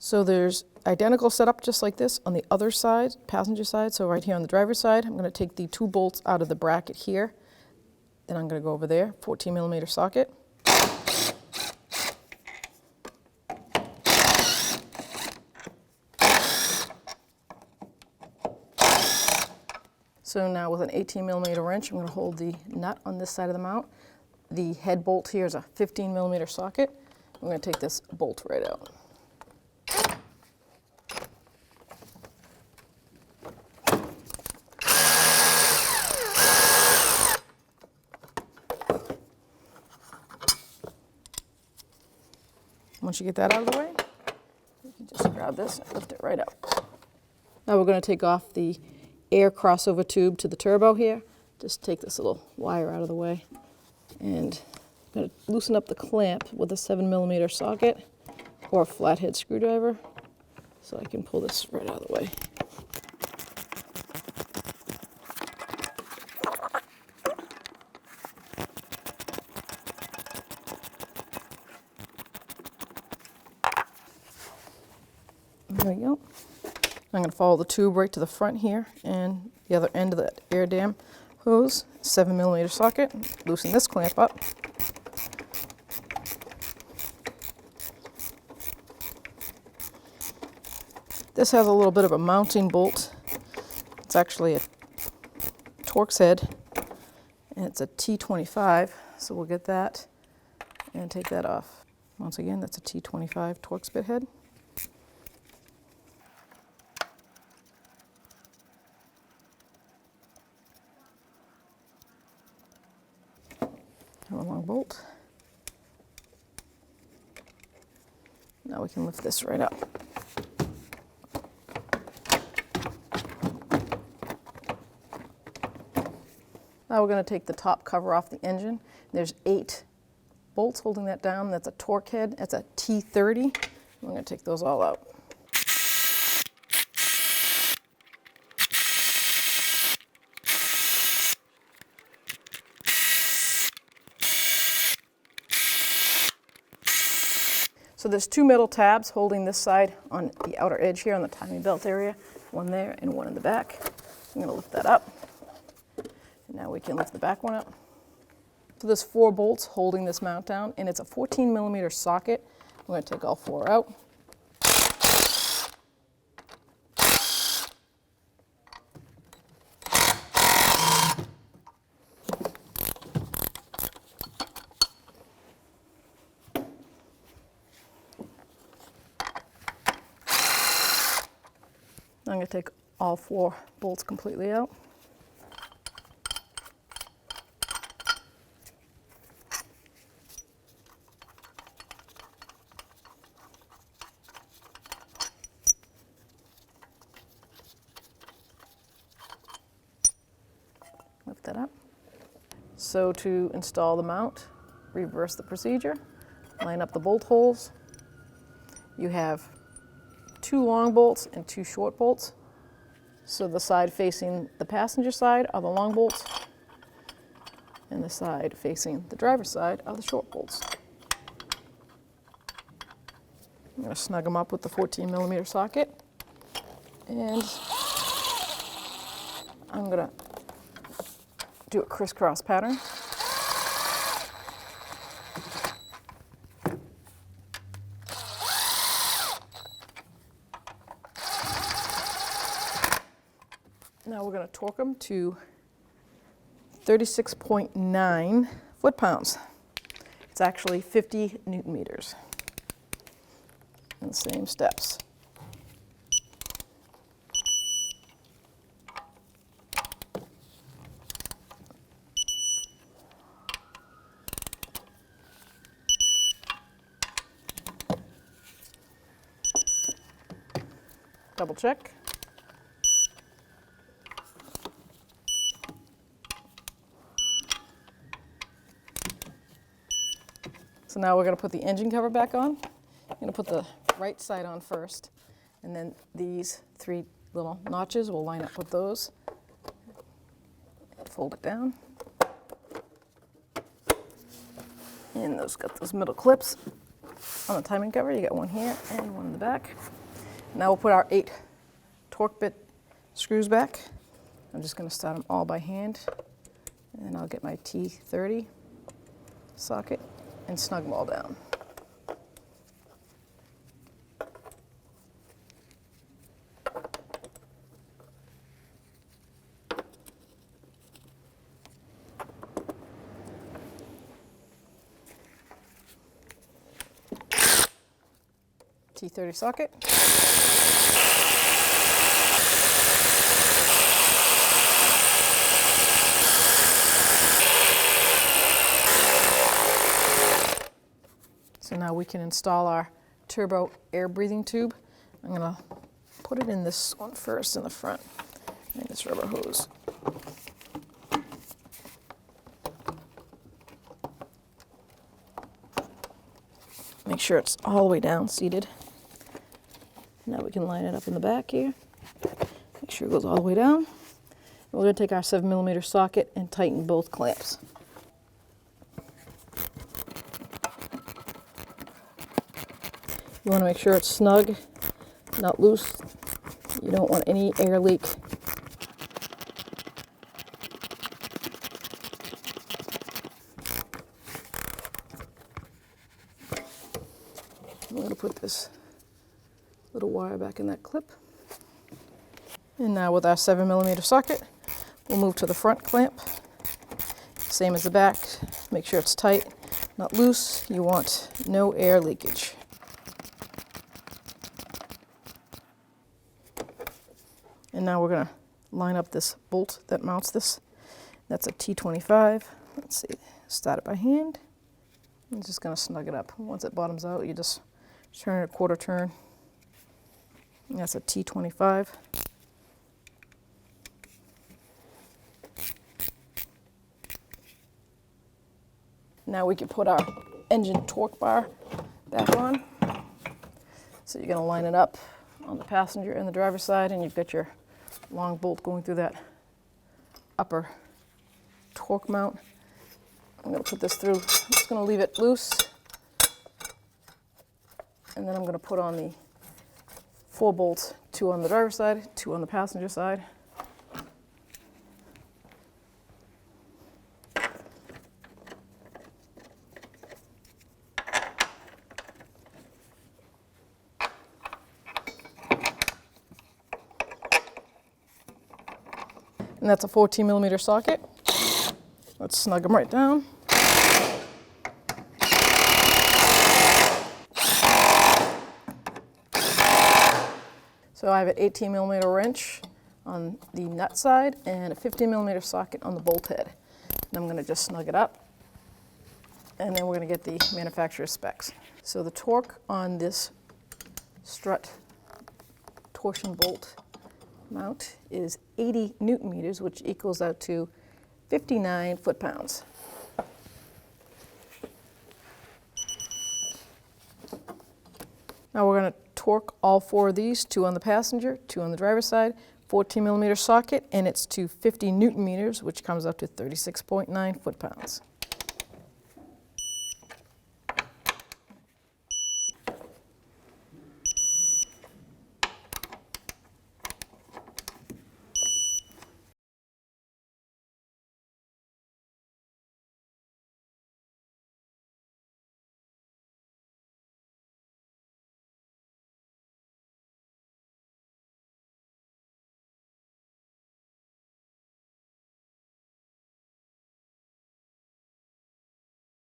So there's identical setup just like this on the other side, passenger side. So right here on the driver's side, I'm going to take the 2 bolts out of the bracket here. Then I'm going to go over there, 14mm socket. So now with an 18mm wrench, I'm going to hold the nut on this side of the mount. The head bolt here is a 15mm socket. I'm going to take this bolt right out. Once you get that out of the way, you can just grab this and lift it right out. Now we're going to take off the air crossover tube to the turbo here. Just take this little wire out of the way. And I'm going to loosen up the clamp with a 7mm socket or a flathead screwdriver so I can pull this right out of the way. There we go. I'm going to follow the tube right to the front here and the other end of the air dam hose, 7mm socket. Loosen this clamp up. This has a little bit of a mounting bolt. It's actually a Torx head, and it's a T25, so we'll get that and take that off. Once again, that's a T25 Torx bit head. Have a long bolt. Now we can lift this right up. Now we're going to take the top cover off the engine. There's 8 bolts holding that down. That's a Torx head. That's a T30. I'm going to take those all out. So there's 2 metal tabs holding this side on the outer edge here on the timing belt area. One there and one in the back. I'm going to lift that up. And now we can lift the back one up. So there's 4 bolts holding this mount down, and it's a 14mm socket. I'm going to take all 4 out. I'm going to take all 4 bolts completely out. Lift that up. So to install the mount, reverse the procedure, line up the bolt holes. You have 2 long bolts and 2 short bolts. So the side facing the passenger side are the long bolts, and the side facing the driver's side are the short bolts. I'm going to snug them up with the 14mm socket, and I'm going to do a crisscross pattern. Now we're going to torque them to 36.9 foot-pounds. It's actually 50 Newton meters. And the same steps. Double check. So now we're going to put the engine cover back on. I'm going to put the right side on first, and then these 3 little notches, we'll line up with those. Fold it down. And those got those middle clips on the timing cover. You got one here and one in the back. Now we'll put our 8 torque bit screws back. I'm just going to start them all by hand, and I'll get my T30 socket and snug them all down. T30 socket. So now we can install our turbo air breathing tube. I'm going to put it in this one first in the front, and this rubber hose. Make sure it's all the way down seated. Now we can line it up in the back here. Make sure it goes all the way down. And we're going to take our 7mm socket and tighten both clamps. You want to make sure it's snug, not loose. You don't want any air leak. I'm going to put this little wire back in that clip. And now with our 7mm socket, we'll move to the front clamp. Same as the back. Make sure it's tight, not loose. You want no air leakage. And now we're going to line up this bolt that mounts this. That's a T25. Let's see, start it by hand. I'm just going to snug it up. Once it bottoms out, you just turn it a quarter turn. And that's a T25. Now we can put our engine torque bar back on. So you're going to line it up on the passenger and the driver's side, and you've got your long bolt going through that upper torque mount. I'm going to put this through. I'm just going to leave it loose, and then I'm going to put on the 4 bolts, 2 on the driver's side, 2 on the passenger side. And that's a 14mm socket. Let's snug them right down. So I have an 18mm wrench on the nut side and a 15mm socket on the bolt head. And I'm going to just snug it up, and then we're going to get the manufacturer's specs. So the torque on this strut torsion bolt mount is 80 Newton meters, which equals out to 59 foot-pounds. Now we're going to torque all 4 of these, 2 on the passenger, 2 on the driver's side, 14mm socket, and it's to 50 Newton meters, which comes out to 36.9 foot-pounds.